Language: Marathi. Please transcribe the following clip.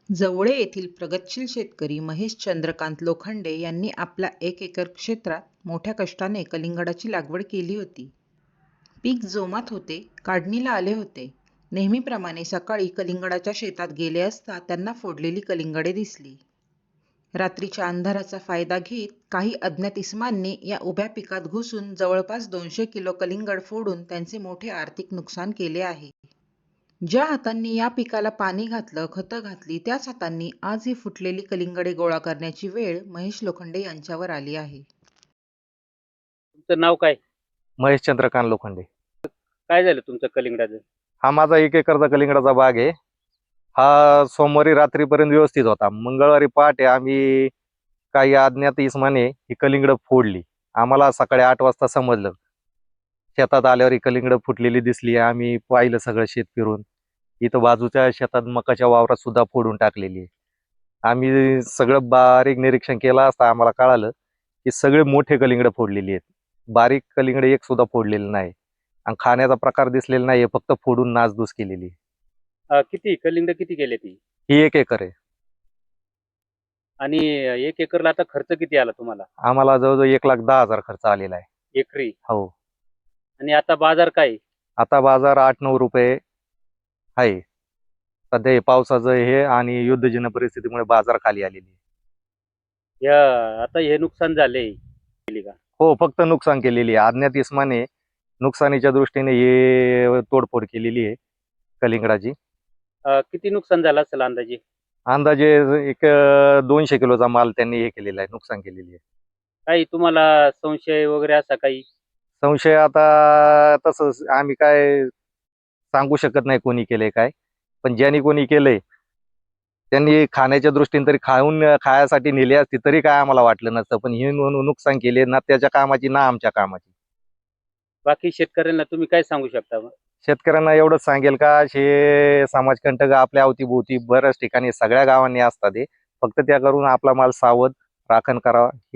जवळे येथील प्रगतशील शेतकरी महेश चंद्रकांत लोखंडे यांनी आपल्या 1 एकर क्षेत्रात मोठ्या कष्टाने कलिंगडाची लागवड केली होती. पीक जोमात होते, काढणीला आले होते. नेहमीप्रमाणे सकाळी कलिंगडाच्या शेतात गेले असता त्यांना फोडलेली कलिंगडे दिसली. रात्रीच्या अंधाराचा फायदा घेत काही अज्ञात इसमांनी या उभ्या पिकात घुसून जवळपास 200 किलो कलिंगड फोडून त्यांचे मोठे आर्थिक नुकसान केले आहे. ज्या हातांनी या पिकाला पाणी घातलं, खतं घातली, त्याच हातांनी आज ही फुटलेली कलिंगडे गोळा करण्याची वेळ महेश लोखंडे यांच्यावर आली आहे. तुमचं नाव काय? महेश चंद्रकांत लोखंडे. काय झालं तुमचं कलिंगडाचं? हा माझा 1 एकरचा कलिंगडाचा बाग आहे. हा सोमवारी रात्रीपर्यंत व्यवस्थित होता. मंगळवारी पहाटे आम्ही काही अज्ञात इसमाने ही कलिंगड फोडली. आम्हाला सकाळी 8 वाजता समजलं. शेतात आल्यावर ही कलिंगड फुटलेली दिसली. आम्ही पाहिलं सगळं शेत फिरून. इथं बाजूच्या शेतात मकाच्या वावरात सुद्धा फोडून टाकलेली आहे. आम्ही सगळं बारीक निरीक्षण केलं असता आम्हाला कळालं की सगळे मोठे कलिंगड फोडलेली आहेत. बारीक कलिंगड एक सुद्धा फोडलेलं नाही आणि खाण्याचा प्रकार दिसलेला नाहीये, फक्त फोडून नासधूस केलेली. किती कलिंगड किती गेले ती? ही 1 एकर आहे. आणि 1 एकरला आता खर्च किती आला तुम्हाला आम्हाला जवळजवळ 1,10,000 खर्च आलेला आहे. एकरी? हो. आणि आता बाजार काय आहे? आता बाजार 8-9 रुपये आहे. सध्या हे पावसाचं हे आणि युद्धजन्य परिस्थितीमुळे बाजार खाली आलेली आहे. आता हे नुकसान झाले का? हो, फक्त नुकसान केलेली आहे. अज्ञात इसमाने नुकसानीच्या दृष्टीने हे तोडफोड केलेली आहे कलिंगडाची. किती नुकसान झालं असेल अंदाजे? अंदाजे एक 200 किलोचा माल त्यांनी हे केलेला आहे, नुकसान केलेली आहे. काही तुम्हाला संशय वगैरे असा काही? संशय आता तसं आम्ही काय सांगू शकत नाही कोणी केलंय काय, पण ज्यांनी कोणी केलंय त्यांनी खाण्याच्या दृष्टीने तरी खायासाठी नेली असती तरी काय आम्हाला वाटलं नसतं, पण हे नुकसान केले ना त्याच्या कामाची ना आमच्या कामाची. बाकी शेतकऱ्यांना तुम्ही काय सांगू शकता मग? शेतकऱ्यांना एवढंच सांगेल का हे समाजकंटक आपल्या अवतीभोवती बऱ्याच ठिकाणी सगळ्या गावांनी असतात, फक्त त्या करून आपला माल सावध राखण करावा ही